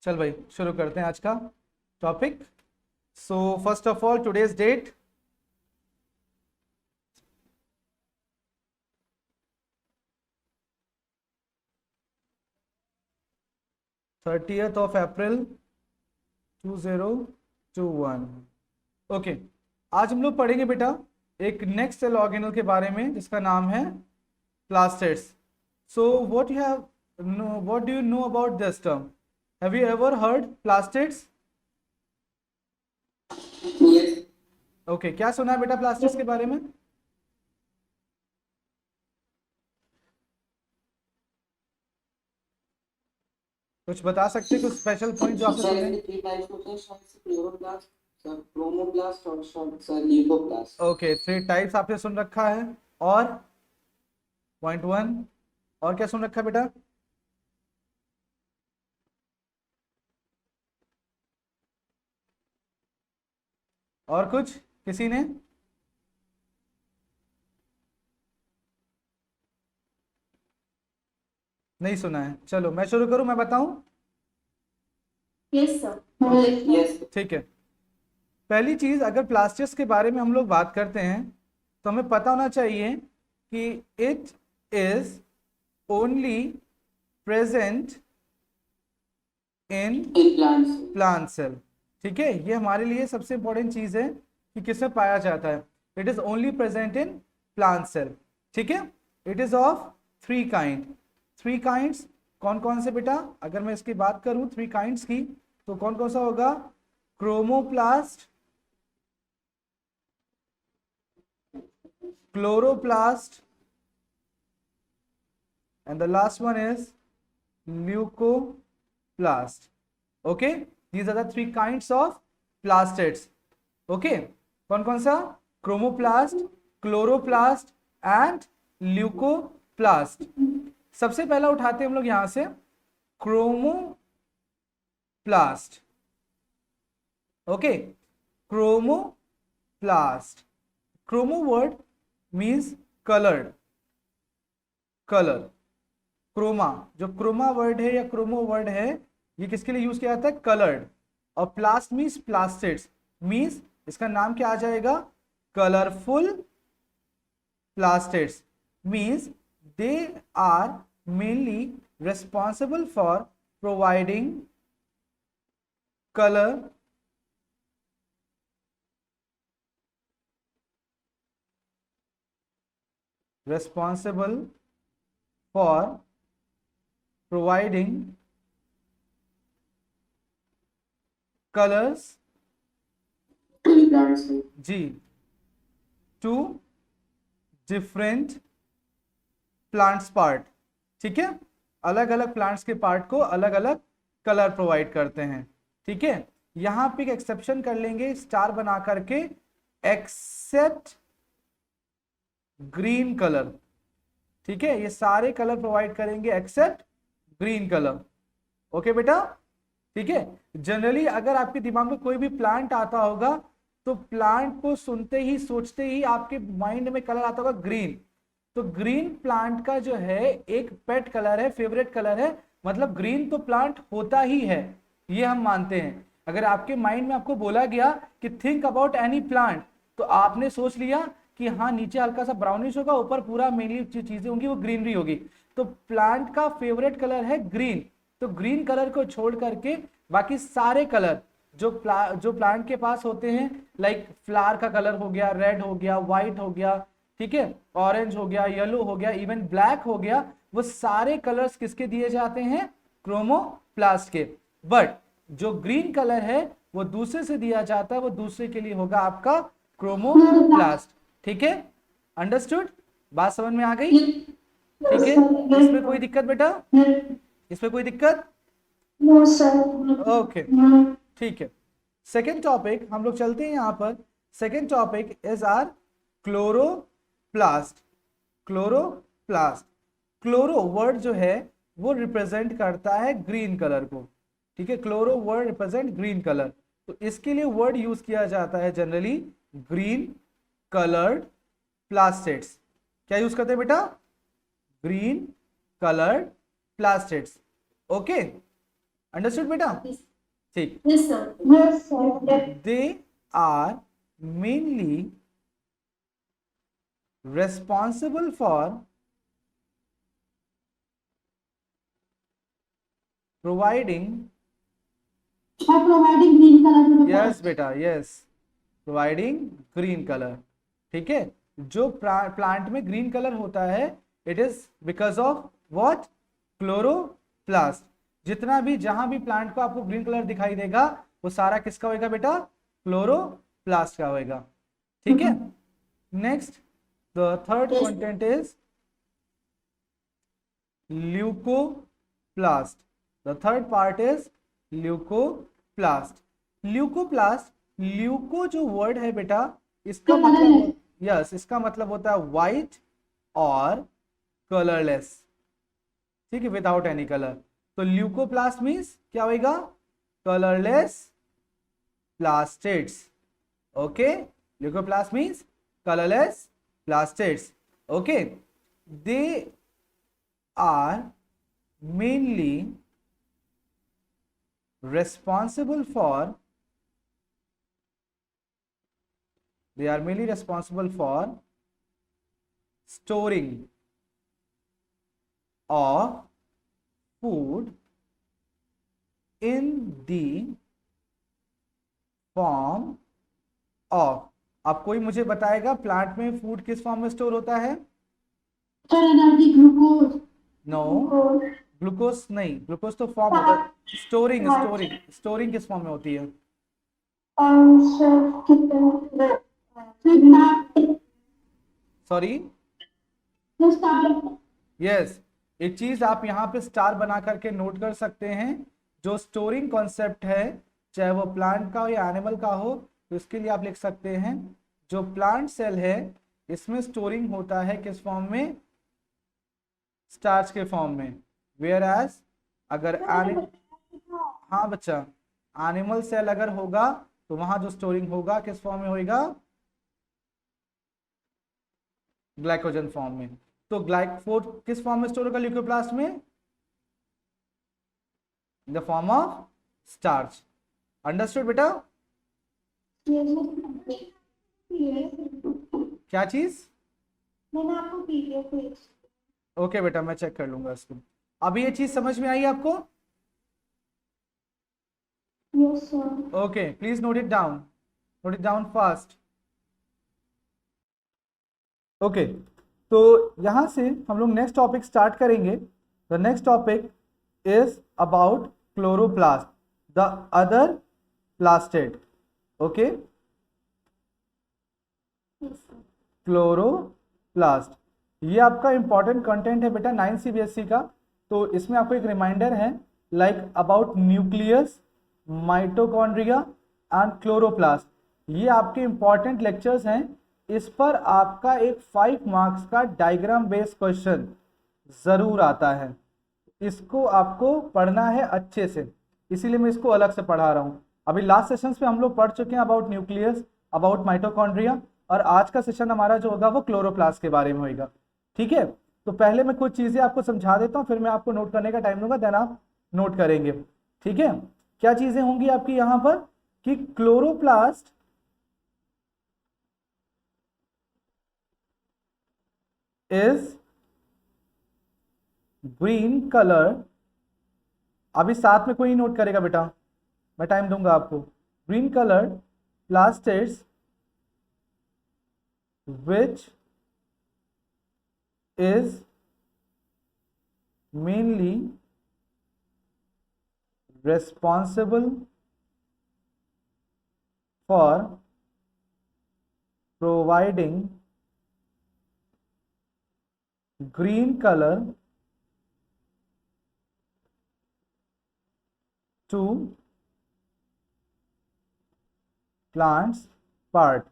चल भाई शुरू करते हैं आज का topic. So first of all today's date 30th of April 2021। Okay, आज हम लोग पढ़ेंगे बेटा एक नेक्स्ट सेल ऑर्गेनल के बारे में जिसका नाम है plastids. So what do you know about this term? Have you ever heard plastids? Okay, क्या सुना है बेटा प्लास्टिड्स के बारे में? कुछ बता सकते हैं, कुछ स्पेशल पॉइंट जो आपने सुने? ओके, 3 टाइप्स आपने सुन रखा है। और पॉइंट 1 और क्या सुन रखा है बेटा? और कुछ किसी ने? नहीं सुना है। चलो मैं शुरू करूं, मैं बताऊं? Yes sir. ठीक है। पहली चीज, अगर प्लास्टिक्स के बारे में हम लोग बात करते हैं तो हमें पता होना चाहिए कि it is only present in plant cell. ठीक है, ये हमारे लिए सबसे इंपॉर्टेंट चीज है कि किसमें पाया जाता है। It is only present in plant cell. ठीक है, it is of 3 kind. 3 kinds कौन कौन से बेटा? अगर मैं इसकी बात करूं 3 काइंड्स की तो कौन कौन सा होगा? Chromoplast, chloroplast, and the last one is leucoplast. Okay, these are the 3 kinds of plastids. Okay, कौन कौन सा? Chromoplast, chloroplast and leucoplast. सबसे पहला उठाते हैं हम लोग यहां से chromoplast. Okay, chromoplast. Chromo word means coloured, colour. Chroma, जो क्रोमा वर्ड है या क्रोमो वर्ड है, ये किसके लिए यूज किया जाता है? कलर्ड। और प्लास्ट मीन्स प्लास्टिड्स, मीन्स इसका नाम क्या आ जाएगा? Colourful plastids. Means they are mainly responsible for providing color, responsible for providing colors जी टू डिफरेंट प्लांट्स पार्ट। ठीक है, अलग अलग प्लांट्स के पार्ट को अलग अलग कलर प्रोवाइड करते हैं। ठीक है, यहां पे एक एक्सेप्शन कर लेंगे स्टार बना करके, एक्सेप्ट ग्रीन कलर। ठीक है, ये सारे कलर प्रोवाइड करेंगे एक्सेप्ट ग्रीन कलर। ओके बेटा, ठीक है। जनरली अगर आपके दिमाग में कोई भी प्लांट आता होगा तो प्लांट को सुनते ही सोचते ही आपके माइंड में कलर आता होगा ग्रीन। तो ग्रीन प्लांट का जो है एक पेट कलर है, फेवरेट कलर है, मतलब ग्रीन तो प्लांट होता ही है, ये हम मानते हैं। अगर आपके माइंड में आपको बोला गया कि थिंक अबाउट एनी प्लांट, तो आपने सोच लिया कि हाँ नीचे हल्का सा ब्राउनिश होगा, ऊपर पूरा मेनली चीजें होंगी वो ग्रीनरी होगी। तो प्लांट का फेवरेट कलर है ग्रीन। तो ग्रीन कलर को छोड़ करके बाकी सारे कलर जो प्लांट के पास होते हैं, लाइक फ्लावर का कलर हो गया, रेड हो गया, व्हाइट हो गया, ठीक है, ऑरेंज हो गया, येलो हो गया, इवन ब्लैक हो गया, वो सारे कलर्स किसके दिए जाते हैं? क्रोमोप्लास्ट के। बट जो ग्रीन कलर है वो दूसरे से दिया जाता है, वो दूसरे के लिए होगा आपका क्रोमोप्लास्ट। ठीक है, अंडरस्टूड? बात समझ में आ गई? ठीक है, इसमें कोई दिक्कत बेटा? इसमें कोई दिक्कत? ओके, ठीक है। सेकेंड टॉपिक हम लोग चलते हैं यहां पर। Second topic is are chloroplast. Chloroplast, chloro word जो है वो रिप्रेजेंट करता है ग्रीन कलर को। ठीक है, chloro word represent green colour, तो इसके लिए वर्ड यूज किया जाता है जनरली ग्रीन कलर्ड प्लास्टिड्स। क्या यूज करते हैं बेटा? Green coloured plastids. Okay, understood बेटा? Yes. ठीक. Yes, sir. Yes, sir. They are mainly responsible for providing, By providing green color to the yes plant. बेटा, yes, providing green color. ठीक है, जो प्लांट में ग्रीन कलर होता है it is because of what? Chloroplast. जितना भी जहां भी प्लांट को आपको ग्रीन कलर दिखाई देगा वो सारा किसका होएगा बेटा? क्लोरोप्लास्ट का होएगा. ठीक है. Next, the third Yes. Content is leucoplast. The third part is leucoplast. Leucoplast, leuco जो वर्ड है बेटा, इसका तो मतलब, colourless. यस, इसका मतलब होता है व्हाइट और कलरलेस. ठीक है, विदाउट एनी कलर. तो ल्यूकोप्लास्ट मीन्स क्या होगा? Colourless plastids. Okay, leucoplast means colourless plastids. Okay, they are mainly responsible for, they are mainly responsible for storing of food in the form of. अब कोई मुझे बताएगा plant में food किस form में स्टोर होता है? Sir, energy, glucose. No, Glucose. Glucose नहीं, ग्लूकोज तो फॉर्म होता है. स्टोरिंग, स्टोरिंग, स्टोरिंग किस फॉर्म में होती है? Sir, feedback. Sorry, No start. Yes. एक चीज आप यहाँ पे स्टार बना करके नोट कर सकते हैं. जो स्टोरिंग कॉन्सेप्ट है, चाहे वो प्लांट का हो या एनिमल का हो, तो इसके लिए आप लिख सकते हैं जो प्लांट सेल है इसमें स्टोरिंग होता है किस फॉर्म में? स्टार्च के फॉर्म में. वेयर एज अगर हाँ बच्चा, एनिमल सेल अगर होगा तो वहां जो स्टोरिंग होगा किस फॉर्म में होगा? ग्लाइकोजन फॉर्म में. तो ग्लाइकोफोर किस फॉर्म में स्टोर होगा ल्यूकोप्लास्ट में? In the form of starch. Understood बेटा? क्या चीज? मैंने आपको पीडीएफ भेज. ओके बेटा, मैं चेक कर लूंगा इसको. अभी ये चीज समझ में आई आपको? Yes sir. Okay, please note it down, note it down fast. Okay, तो यहां से हम लोग नेक्स्ट टॉपिक स्टार्ट करेंगे. The next topic is about chloroplast, the other plastid. Okay, chloroplast, ये आपका इंपॉर्टेंट कंटेंट है बेटा 9 CBSE का. तो इसमें आपको एक रिमाइंडर है like about nucleus, mitochondria and chloroplast. ये आपके इंपॉर्टेंट लेक्चर्स हैं. इस पर आपका एक 5 मार्क्स का डायग्राम बेस्ड क्वेश्चन जरूर आता है. इसको आपको पढ़ना है अच्छे से, इसीलिए मैं इसको अलग से पढ़ा रहा हूँ. अभी लास्ट सेशंस पे हम लोग पढ़ चुके हैं अबाउट न्यूक्लियस, अबाउट माइटोकॉन्ड्रिया, और आज का सेशन हमारा जो होगा वो क्लोरोप्लास्ट के बारे में होगा. ठीक है, तो पहले मैं कुछ चीजें आपको समझा देता हूँ, फिर मैं आपको नोट करने का टाइम दूंगा, देन आप नोट करेंगे. ठीक है, क्या चीजें होंगी आपकी यहाँ पर कि क्लोरोप्लास्ट इज ग्रीन कलर. अभी साथ में कोई नोट करेगा बेटा, मैं टाइम दूंगा आपको. Green colour plastids which is mainly responsible for providing green color to plants part.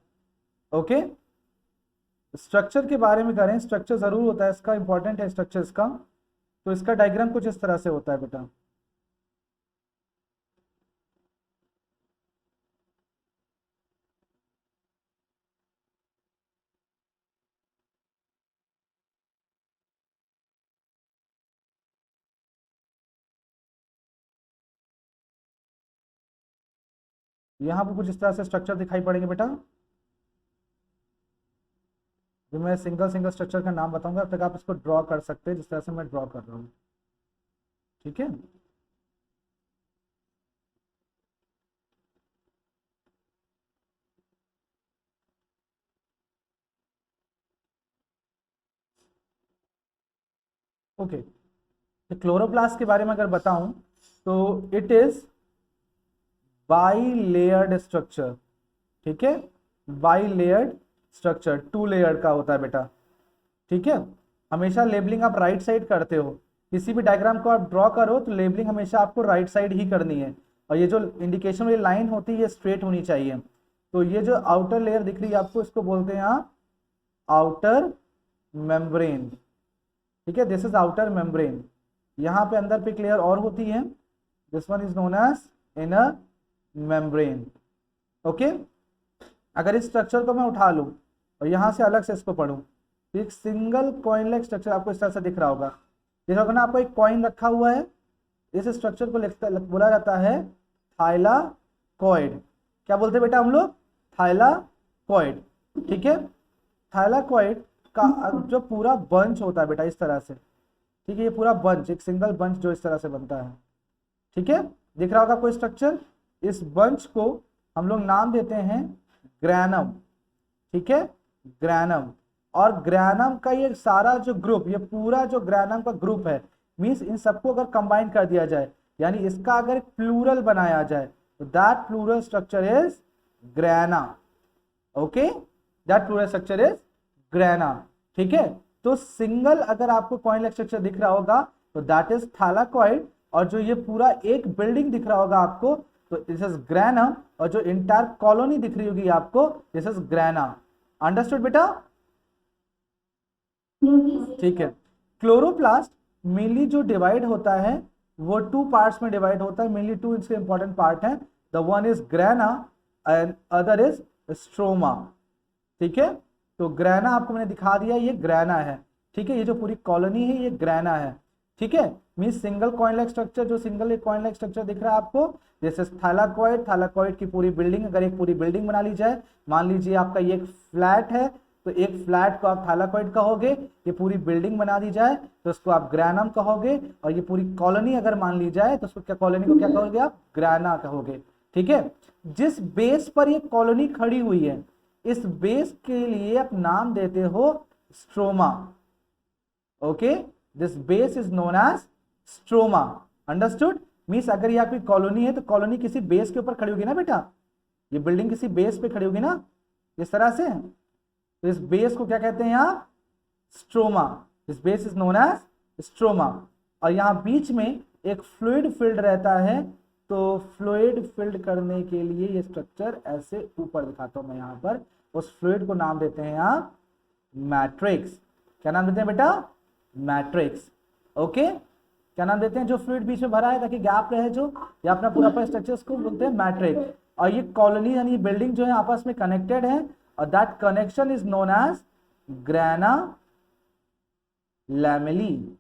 Okay, structure के बारे में करें. स्ट्रक्चर जरूर होता है इसका, इंपॉर्टेंट है स्ट्रक्चर इसका. तो इसका डायग्राम कुछ इस तरह से होता है बेटा. यहाँ पर कुछ इस तरह से स्ट्रक्चर दिखाई पड़ेंगे बेटा। जो मैं सिंगल सिंगल स्ट्रक्चर का नाम बताऊंगा तब तक आप इसको ड्रॉ कर सकते हैं जिस तरह से मैं ड्रॉ कर रहा हूँ। ठीक है, ओके। तो क्लोरोप्लास्ट के बारे में अगर बताऊं तो it is by layered structure. ठीक है, बाई लेयर्ड स्ट्रक्चर, 2 लेयर का होता है बेटा। ठीक है, हमेशा लेबलिंग आप राइट साइड करते हो, किसी भी डायग्राम को आप ड्रॉ करो तो लेबलिंग हमेशा आपको राइट साइड ही करनी है, और ये जो इंडिकेशन वाली लाइन होती है ये स्ट्रेट होनी चाहिए। तो ये जो आउटर लेयर दिख रही है आपको, इसको बोलते हैं आप आउटर मेम्ब्रेन। ठीक है, दिस इज आउटर मेम्ब्रेन। यहाँ पे अंदर पे एक लेयर और होती है, this one is known as inner membrane. Okay, अगर इस स्ट्रक्चर को मैं उठा लूं और यहाँ से अलग से इसको पढ़ूं तो एक सिंगल कॉइन लाइक स्ट्रक्चर आपको इस तरह से दिख रहा होगा। देखा होगा ना, आपको एक कॉइन रखा हुआ है, इस स्ट्रक्चर को बोला जाता है थाइलाकॉइड। क्या बोलते हैं बेटा हम लोग? थाइलाकॉइड। ठीक है, थाइलाकॉइड का जो पूरा बंच होता है बेटा इस तरह से, ठीक है, ये पूरा बंच, एक सिंगल बंच जो इस तरह से बनता है। ठीक है, दिख रहा होगा कोई स्ट्रक्चर, इस बंच को हम लोग नाम देते हैं ग्रैनम। ठीक है, ग्रैनम। और ग्रैनम का ये सारा जो ग्रुप, ये पूरा जो ग्रैनम का ग्रुप है, मीन्स इन सबको अगर कंबाइन कर दिया जाए, यानी इसका अगर प्लूरल बनाया जाए तो that plural structure is grana. Okay, that plural structure is grana. ठीक है, तो सिंगल अगर आपको कॉइन लाइक स्ट्रक्चर दिख रहा होगा तो दैट इज थाइलाकॉइड, और जो ये पूरा एक बिल्डिंग दिख रहा होगा आपको तो दिस इज ग्रैनम, और जो इंटायर कॉलोनी दिख रही होगी आपको दिस इज ग्रैना। अंडरस्टूड बेटा? ठीक है, क्लोरोप्लास्ट मेनली जो डिवाइड होता है वो 2 पार्ट्स में डिवाइड होता है, मेनली 2 इसके इंपॉर्टेंट पार्ट हैं। The one is grana and other is stroma. ठीक है, तो ग्रैना आपको मैंने दिखा दिया, ये ग्रैना है। ठीक है, ये जो पूरी कॉलोनी है ये ग्रैना है। ठीक है, mean single coin like structure, जो सिंगल एक कॉइन लाइक स्ट्रक्चर दिख रहा है आपको, जैसे थाइलाकॉइड, थाइलाकॉइड की पूरी बिल्डिंग, अगर एक पूरी बिल्डिंग बना ली जाए, मान लीजिए आपका ये एक फ्लैट है तो एक फ्लैट को आप थाइलाकॉइड कहोगे, ये पूरी बिल्डिंग बना दी जाए तो उसको आप ग्रैनम कहोगे, और ये पूरी कॉलोनी अगर मान ली जाए तो उसको क्या, कॉलोनी को क्या कहोगे आप? ग्रैना कहोगे। ठीक है, जिस बेस पर ये कॉलोनी खड़ी हुई है इस बेस के लिए आप नाम देते हो stroma. Okay, this base is known as stroma. Understood? Means अगर ये आपकी कॉलोनी है तो कॉलोनी किसी बेस के ऊपर खड़ी होगी ना बेटा, ये बिल्डिंग किसी बेस पे खड़ी होगी ना इस तरह से, तो इस बेस को क्या कहते हैं आप? Stroma. This base is known as stroma. और यहाँ बीच में एक फ्लूइड फील्ड रहता है, तो फ्लूइड फिल्ड करने के लिए ये स्ट्रक्चर ऐसे ऊपर दिखाता हूं मैं यहाँ पर, उस फ्लूइड को नाम देते हैं आप मैट्रिक्स। क्या नाम देते हैं बेटा? मैट्रिक्स। ओके, क्या नाम देते हैं जो फ्लूइड बीच में भरा है ताकि गैप रहे, जो या अपना पूरा स्ट्रक्चर, उसको बोलते हैं मैट्रिक्स। और ये कॉलोनी यानी बिल्डिंग जो है आपस में कनेक्टेड है, और that connection is known as grana lamellae.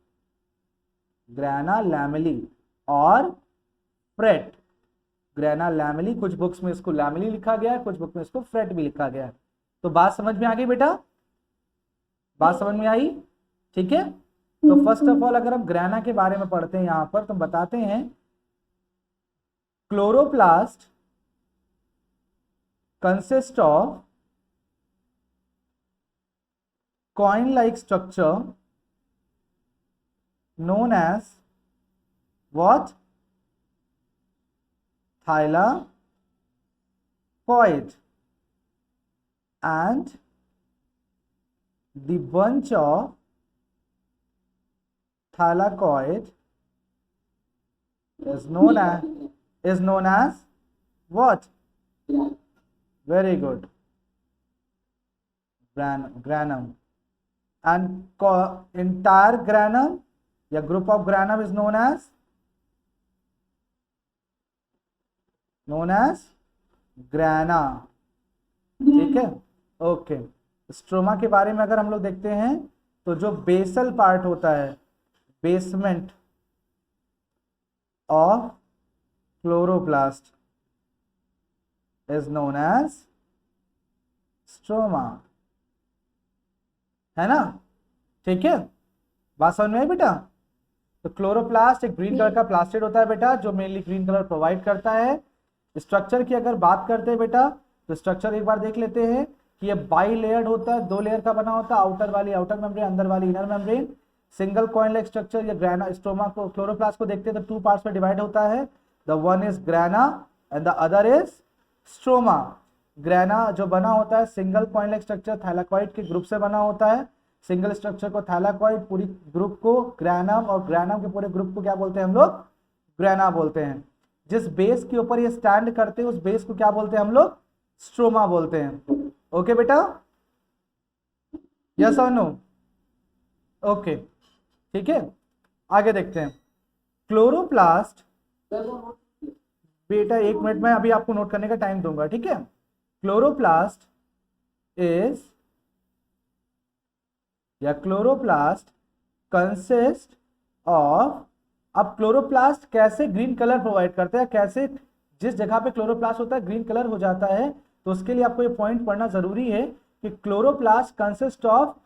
Grana lamellae और फ्रेट। ग्रैना लैमेली, कुछ बुक्स में इसको लैमेली लिखा गया है, कुछ बुक में इसको फ्रेट भी लिखा गया है। तो बात समझ में आ गई बेटा? बात समझ में आई? ठीक है, तो फर्स्ट ऑफ ऑल अगर हम ग्रैना के बारे में पढ़ते हैं यहां पर तो बताते हैं chloroplast consist of coin like structure known as what? Thylakoid, and the bunch of thylakoid is known as what? Very good, granum. And entire granum या group of granum is known as grana। ठीक है, okay. Stroma के बारे में अगर हम लोग देखते हैं तो जो बेसल पार्ट होता है, basement of chloroplast, is known as stroma, है ना? ठीक है, बात समझ में आई बेटा? तो क्लोरोप्लास्ट एक ग्रीन कलर का प्लास्टिड होता है बेटा, जो मेनली ग्रीन कलर प्रोवाइड करता है। स्ट्रक्चर की अगर बात करते हैं बेटा, तो स्ट्रक्चर एक बार देख लेते हैं कि ये बाई लेयर्ड होता है, 2 लेयर का बना होता है, आउटर वाली आउटर मेम्ब्रेन, अंदर वाली inner membrane. Single coin like structure या ग्राना स्ट्रोमा को, क्लोरोप्लास्ट को देखते हैं तो 2 पार्ट्स में डिवाइड होता है। The one is ग्राना and the other is stroma. ग्राना जो बना होता है single coin like structure thylakoid के ग्रुप से बना होता है। सिंगल स्ट्रक्चर को थैलाकॉइड, पूरी ग्रुप को ग्रैनम, और ग्रैनम के पूरे ग्रुप को क्या बोलते हैं हम लोग? ग्रैना बोलते हैं। जिस बेस के ऊपर ये स्टैंड करते हैं उस बेस को क्या बोलते हैं हम लोग? स्ट्रोमा बोलते हैं। ओके बेटा, यस और नो? ओके, ठीक है, आगे देखते हैं। क्लोरोप्लास्ट बेटा 1 मिनट में अभी आपको नोट करने का टाइम दूंगा, ठीक है? क्लोरोप्लास्ट इज या क्लोरोप्लास्ट कंसिस्ट ऑफ, अब क्लोरोप्लास्ट कैसे ग्रीन कलर प्रोवाइड करते हैं, कैसे जिस जगह पे क्लोरोप्लास्ट होता है ग्रीन कलर हो जाता है, तो उसके लिए आपको ये पॉइंट पढ़ना जरूरी है कि chloroplast consist of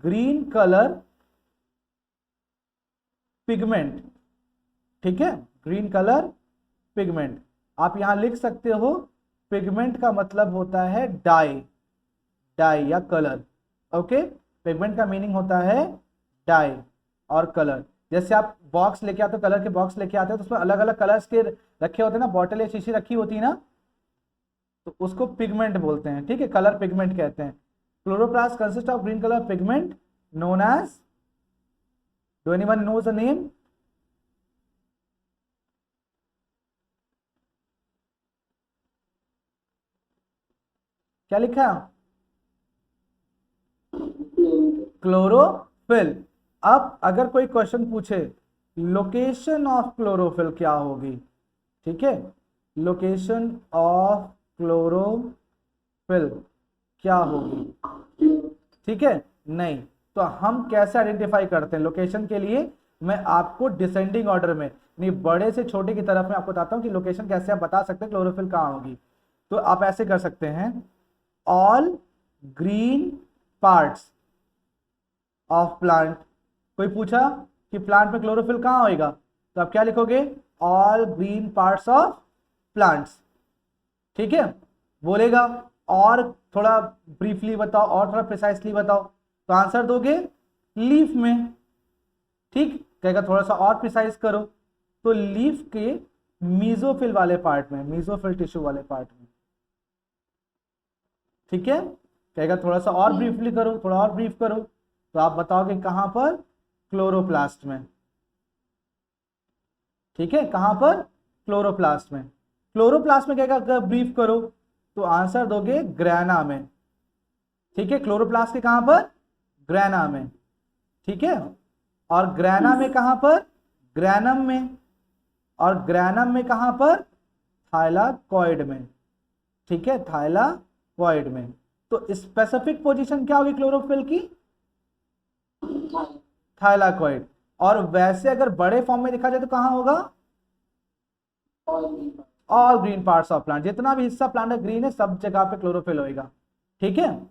green colour pigment, ठीक है? ग्रीन कलर पिगमेंट आप यहां लिख सकते हो। पिगमेंट का मतलब होता है डाई, डाई या कलर। ओके, पिगमेंट का मीनिंग होता है डाई और कलर। जैसे आप बॉक्स लेके आते हो, कलर के बॉक्स लेके आते हो, तो उसमें अलग अलग कलर्स के रखे होते हैं ना, बॉटल या शीशी रखी होती है ना, तो उसको पिगमेंट बोलते हैं, ठीक है? कलर पिगमेंट कहते हैं। Chloroplast consist of green colour pigment known as, do anyone knows the name? क्या लिखा? क्लोरोफिल। अब अगर कोई क्वेश्चन पूछे लोकेशन ऑफ क्लोरोफिल क्या होगी, ठीक है? लोकेशन ऑफ क्लोरोफिल क्या होगी, ठीक है? नहीं, तो हम कैसे आइडेंटिफाई करते हैं लोकेशन के लिए? मैं आपको डिसेंडिंग ऑर्डर में, नहीं बड़े से छोटे की तरफ में आपको बताता हूं कि लोकेशन कैसे आप बता सकते हैं क्लोरोफिल कहां होगी। तो आप ऐसे कर सकते हैं, all green parts of plant. कोई पूछा कि प्लांट में क्लोरोफिल कहां होएगा, तो आप क्या लिखोगे? All green parts of plants, ठीक है? बोलेगा और थोड़ा ब्रीफली बताओ और थोड़ा प्रिसाइसली बताओ, तो आंसर दोगे लीफ में, ठीक? कहेगा थोड़ा सा और प्रिसाइज करो, तो लीफ के मीजोफिल वाले पार्ट में, मीजोफिल टिश्यू वाले पार्ट में, ठीक है? कहेगा थोड़ा सा और ब्रीफली करो, थोड़ा और ब्रीफ करो, तो आप बताओगे कहां पर? क्लोरोप्लास्ट में, ठीक है? कहां पर? क्लोरोप्लास्ट में। क्लोरोप्लास्ट में कहेगा अगर ब्रीफ करो, तो आंसर दोगे ग्रैना में, ठीक है? क्लोरोप्लास्ट के कहां पर? ग्रैना में, ठीक है? और ग्रैना में कहां पर? ग्रैनम में। और ग्रैनम में कहां पर? थाइलाकॉइड में, ठीक है? थाइलाकॉइड में। तो स्पेसिफिक पोजीशन क्या होगी क्लोरोफिल की? थाइलाकॉइड। और वैसे अगर बड़े फॉर्म में देखा जाए तो कहां होगा? All green parts of plant, जितना भी हिस्सा प्लांट का ग्रीन है सब जगह पे क्लोरोफिल होएगा, ठीक है?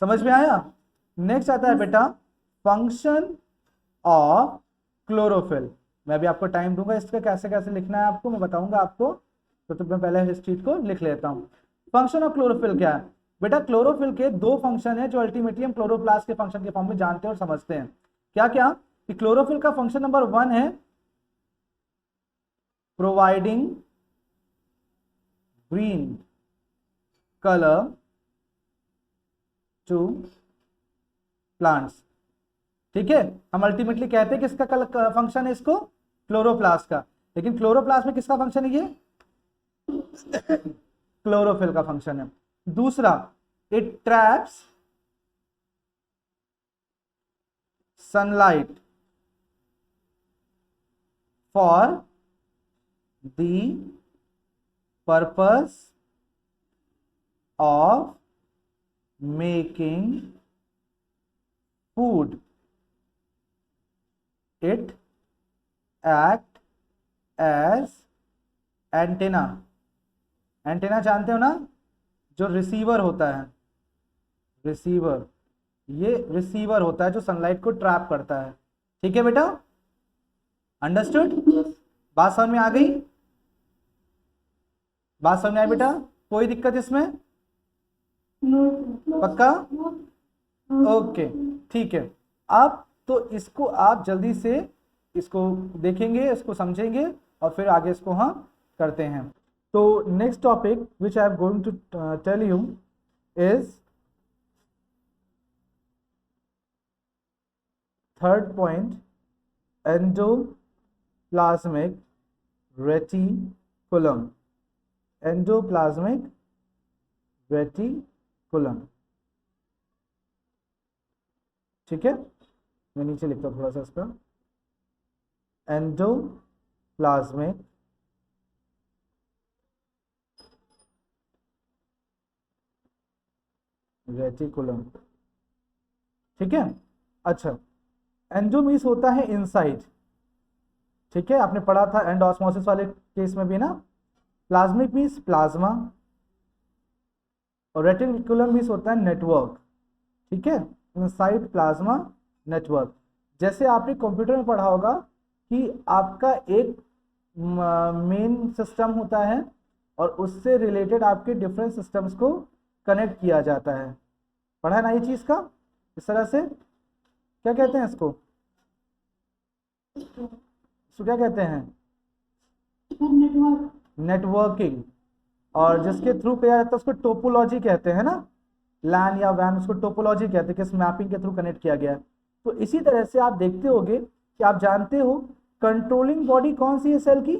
समझ में आया? नेक्स्ट आता है बेटा फंक्शन ऑफ क्लोरोफिल। मैं भी आपको टाइम दूंगा, इसका कैसे कैसे लिखना है आपको मैं बताऊंगा आपको, तो मैं पहले इस चीज को लिख लेता हूं। फंक्शन ऑफ क्लोरोफिल क्या है बेटा? क्लोरोफिल के 2 फंक्शन है जो अल्टीमेटली हम क्लोरोप्लास्ट के फंक्शन के फॉर्म में जानते हैं और समझते हैं। क्या क्या? कि क्लोरोफिल का फंक्शन नंबर 1 है providing green colour to plants, ठीक है? हम अल्टीमेटली कहते हैं कि इसका कलर फंक्शन है इसको क्लोरोप्लास्ट का, लेकिन क्लोरोप्लास्ट में किसका फंक्शन है? ये क्लोरोफिल का फंक्शन है। दूसरा, it traps sunlight for the purpose of making food. It act as antenna antenna जानते हो ना, जो रिसीवर होता है, रिसीवर, ये रिसीवर होता है जो सनलाइट को ट्रैप करता है। ठीक है बेटा, अंडरस्टूड? बात समझ में आ गई? बात समझ में आई बेटा? कोई दिक्कत इसमें? पक्का? ओके, ठीक है। अब तो इसको आप जल्दी से इसको देखेंगे, इसको समझेंगे और फिर आगे इसको हम करते हैं। तो next topic which I am going to tell you is third point, endoplasmic reticulum. Endoplasmic reticulum, ठीक है, मैं नीचे लिखता हूँ थोड़ा सा इसका। एंडोप्लाज्मिक रेटिकुलम, ठीक है। अच्छा, एंडो मीन्स होता है इनसाइड, ठीक है, आपने पढ़ा था एंड ऑस्मोसिस वाले केस में भी ना। प्लाज्मिक मीन्स प्लाज्मा, और रेटिकुलम मीन्स होता है नेटवर्क, ठीक है, इनसाइड प्लाज्मा नेटवर्क। जैसे आपने कंप्यूटर में पढ़ा होगा कि आपका एक मेन सिस्टम होता है और उससे रिलेटेड आपके डिफरेंट सिस्टम्स को कनेक्ट किया जाता है। पढ़ा है ना ये चीज का? इस तरह से क्या कहते हैं इसको? इसको क्या कहते हैं? नेटवर्क। नेटवर्किंग। और जिसके थ्रू किया जाता है उसको टोपोलॉजी कहते हैं ना, लैन या वैन, उसको टोपोलॉजी कहते हैं, किस मैपिंग के थ्रू कनेक्ट किया गया है। तो इसी तरह से आप देखते होगे कि आप जानते हो कंट्रोलिंग बॉडी कौन सी है सेल की?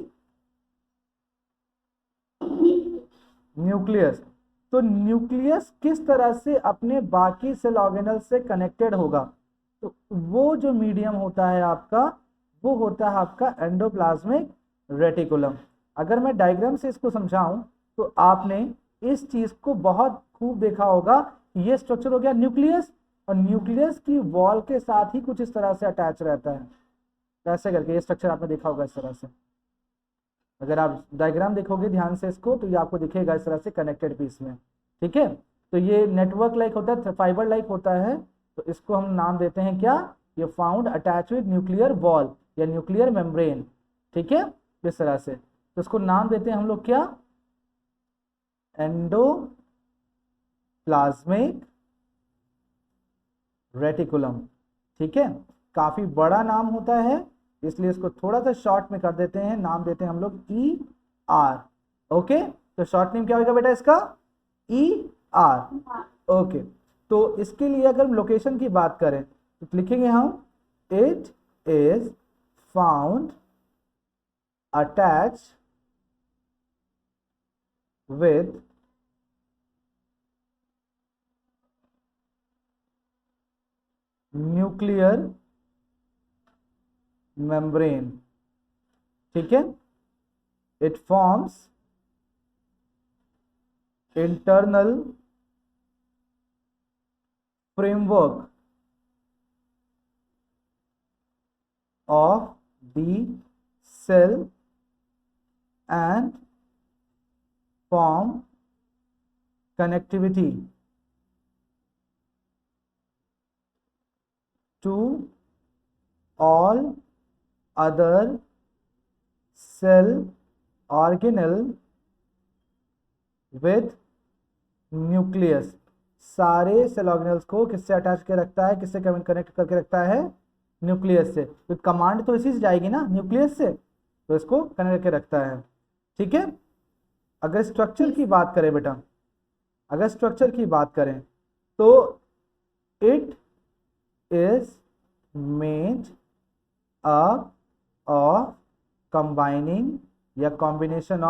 न्यूक्लियस। तो न्यूक्लियस किस तरह से अपने बाकी सेल ऑर्गेनल से कनेक्टेड होगा? तो वो जो मीडियम होता है आपका, वो होता है आपका एंडोप्लाज्मिक रेटिकुलम। अगर मैं डायग्राम से इसको समझाऊं तो आपने इस चीज को बहुत खूब देखा होगा। ये स्ट्रक्चर हो गया न्यूक्लियस, और न्यूक्लियस की वॉल के साथ ही कुछ इस तरह से अटैच रहता है, कैसे करके ये स्ट्रक्चर आपने देखा होगा इस तरह से। अगर आप डायग्राम देखोगे ध्यान से इसको तो ये आपको दिखेगा इस तरह से कनेक्टेड पीस में, ठीक है। तो ये नेटवर्क लाइक होता है, फाइबर लाइक होता है, तो इसको हम नाम देते हैं क्या? ये found attach with nuclear wall या न्यूक्लियर मेम्ब्रेन, ठीक है, इस तरह से। तो इसको नाम देते हैं हम लोग क्या? एंडोप्लाज्मिक रेटिकुलम, ठीक है। काफी बड़ा नाम होता है, इसलिए इसको थोड़ा सा शॉर्ट में कर देते हैं, नाम देते हैं हम लोग ER। ओके, तो शॉर्ट नेम क्या होगा बेटा इसका? ER। ओके, तो इसके लिए अगर लोकेशन की बात करें तो लिखेंगे हम it is found attach with nuclear membrane, ठीक है। It forms internal framework of the cell and form connectivity to all other cell organelle with nucleus। सारे सेल ऑर्गेनल्स को किससे अटैच कर रखता है, किससे कनेक्ट करके रखता है? न्यूक्लियस से। तो कमांड तो इसी से जाएगी ना, न्यूक्लियस से, तो इसको कनेक्ट करके रखता है, ठीक है। अगर स्ट्रक्चर की बात करें बेटा, अगर स्ट्रक्चर की बात करें तो it is made up of combining या कॉम्बिनेशन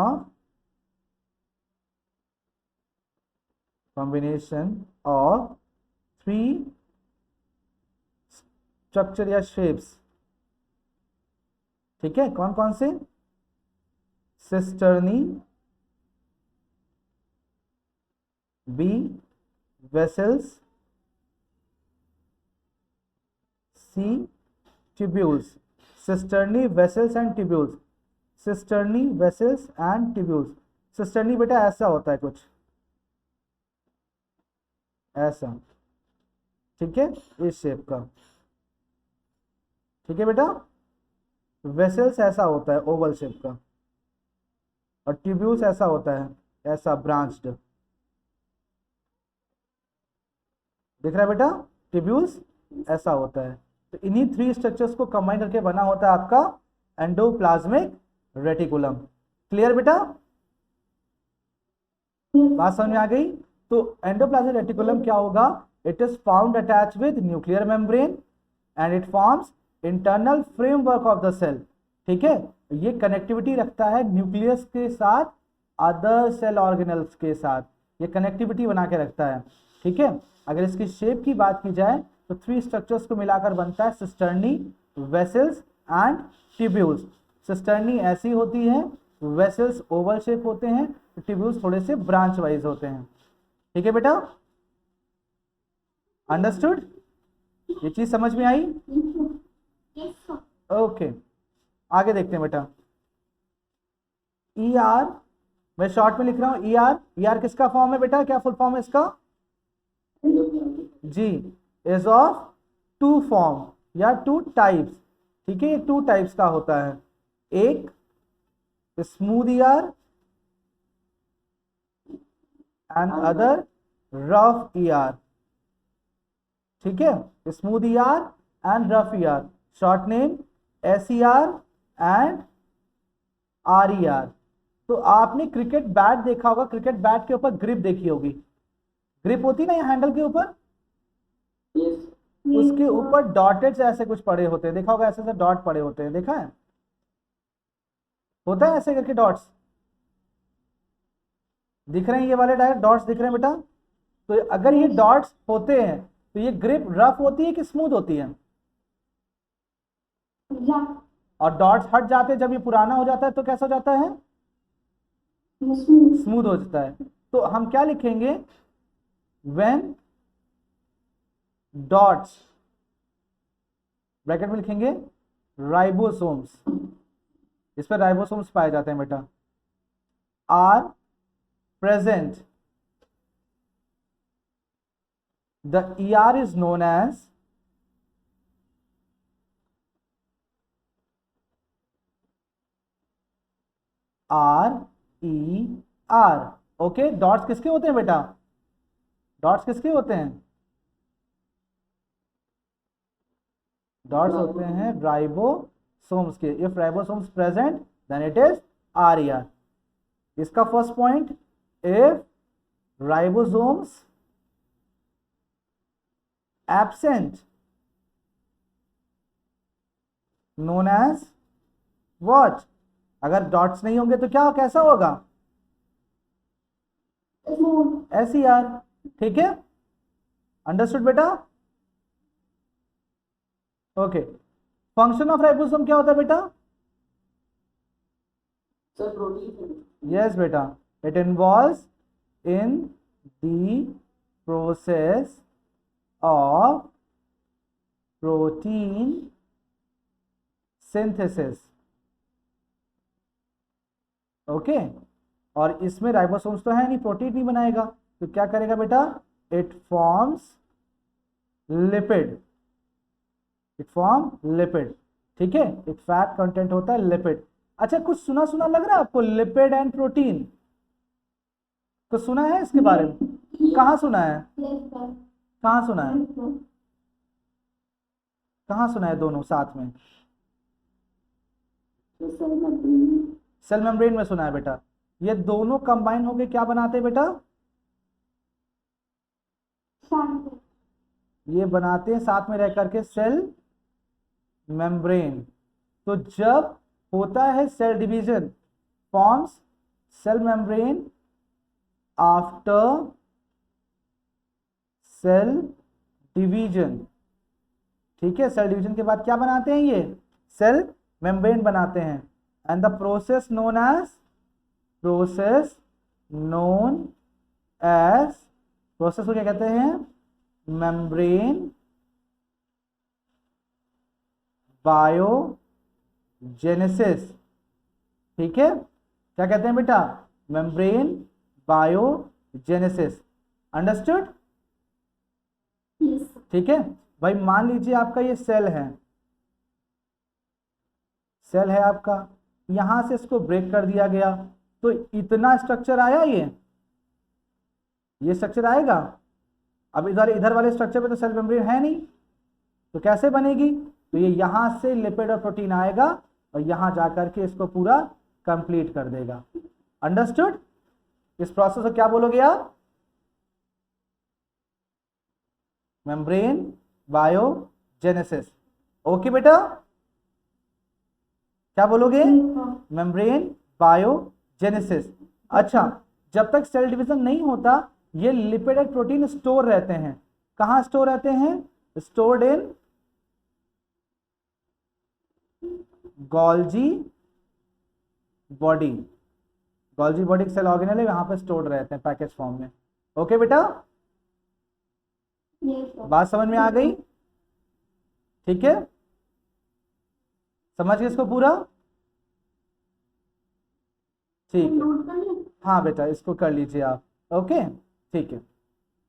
ऑफ 3 स्ट्रक्चर या शेप्स, ठीक है। कौन कौन से? Cisternae, B vessels, C tubules। Cisternae, vessels and tubules, cisternae, vessels and tubules. Cisternae बेटा ऐसा होता है कुछ ऐसा, ठीक है, इस शेप का, ठीक है बेटा। वेसल्स ऐसा होता है ओवल शेप का, और ट्यूब्यूल्स ऐसा होता है, ऐसा ब्रांच्ड, दिख रहा है बेटा, ट्यूब्यूल्स ऐसा होता है। तो इन्हीं 3 स्ट्रक्चर्स को कंबाइन करके बना होता है आपका एंडोप्लाज्मिक रेटिकुलम। क्लियर बेटा, बात समझ में आ गई? तो एंडोप्लाज्मिक रेटिकुलम क्या होगा? It is found attach with nuclear membrane and it forms internal framework of the cell, ठीक है। ये कनेक्टिविटी रखता है न्यूक्लियस के साथ, अदर सेल ऑर्गेनल्स के साथ, ये कनेक्टिविटी बना के रखता है, ठीक है। अगर इसकी शेप की बात की जाए तो 3 स्ट्रक्चर्स को मिलाकर बनता है cisternae, vessels and tubules. Cisternae ऐसी होती है, वेसल्स ओवल शेप होते हैं, ट्यूब्यूल्स थोड़े से ब्रांच वाइज होते हैं, ठीक है बेटा, अंडरस्टूड? ये चीज समझ में आई? ओके, आगे देखते हैं बेटा। ई आर, मैं शॉर्ट में लिख रहा हूं, ई आर। ई आर किसका फॉर्म है बेटा, क्या फुल फॉर्म है इसका? जी, इज ऑफ 2 फॉर्म या 2 टाइप्स, ठीक है। ये 2 टाइप्स का होता है, एक smooth E R and other rough E R, ठीक है। Smooth E R and rough E R, short name S E R and R E R. तो आपने क्रिकेट बैट देखा होगा, क्रिकेट बैट के ऊपर ग्रिप देखी होगी, ग्रिप होती ना ये हैंडल के ऊपर, उसके ऊपर डॉटेड ऐसे कुछ पड़े होते हैं, देखा होगा, ऐसे ऐसे डॉट पड़े होते हैं, देखा है? होता है ऐसे करके डॉट्स, दिख रहे हैं ये वाले डायरेक्ट डॉट्स दिख रहे हैं बेटा? तो अगर ये डॉट्स होते हैं तो ये ग्रिप रफ होती है कि स्मूथ होती है? और डॉट्स हट जाते हैं जब ये पुराना हो जाता है तो कैसा हो जाता है? स्मूथ हो जाता है। तो हम क्या लिखेंगे? व्हेन डॉट्स, ब्रैकेट में लिखेंगे राइबोसोम्स, इस पर राइबोसोम्स पाए जाते हैं बेटा, are present, the ER is known as RER, okay. Dots किसके होते हैं बेटा? डॉट्स किसके होते हैं? डॉट्स होते हैं राइबोसोम्स के। If ribosomes present then it is RER। इसका first point, if ribosomes absent known as what? अगर डॉट्स नहीं होंगे तो क्या, कैसा होगा? SER, ठीक है, अंडरस्टूड बेटा? ओके, फंक्शन ऑफ राइबोसोम क्या होता है बेटा? यस बेटा, it involves in the process of protein synthesis, okay. और इसमें राइबोसोम्स तो है नहीं, प्रोटीन नहीं बनाएगा, तो क्या करेगा बेटा? It forms lipid, it form lipid, ठीक है। एक फैट कंटेंट होता है लिपिड। अच्छा, कुछ सुना सुना लग रहा है आपको, लिपिड एंड प्रोटीन? कुछ सुना है इसके बारे में? कहाँ सुना है? कहाँ सुना है? कहाँ सुना है दोनों साथ में? सेल मेम्ब्रेन में सुना है बेटा। ये दोनों कंबाइन होके क्या बनाते हैं बेटा? ये बनाते हैं साथ में रह करके सेल मेम्ब्रेन। तो जब होता है cell division, forms cell membrane after cell division, ठीक है। सेल डिवीजन के बाद क्या बनाते हैं? ये सेल मेम्ब्रेन बनाते हैं। And the process known as, process को क्या कहते हैं? मेम्ब्रेन बायोजेनेसिस, ठीक है। क्या कहते हैं बेटा? Membrane biogenesis. Understood? Yes, sir. ठीक है भाई, मान लीजिए आपका ये सेल है, सेल है आपका, यहां से इसको ब्रेक कर दिया गया तो इतना स्ट्रक्चर आया, ये स्ट्रक्चर आएगा। अब इधर वाले स्ट्रक्चर पे तो सेल मेम्ब्रेन है नहीं, तो कैसे बनेगी? तो ये यहां से लिपिड और प्रोटीन आएगा और यहां जाकर के इसको पूरा कंप्लीट कर देगा। अंडरस्टूड? इस प्रोसेस को क्या बोलोगे आप? Membrane biogenesis. ओके बेटा, क्या बोलोगे? Yes, sir. Membrane biogenesis. अच्छा, जब तक सेल डिवीजन नहीं होता ये लिपिड और प्रोटीन स्टोर रहते हैं। कहाँ स्टोर रहते हैं? Stored in Golgi body. Golgi body cell organelle है, वहां पर स्टोर्ड रहते हैं पैकेज फॉर्म में। ओके बेटा, Yes, sir. बात समझ में आ गई? ठीक है, समझ गए इसको पूरा? ठीक है, नोट कर लिया? हाँ बेटा इसको कर लीजिए आप। ओके ठीक है।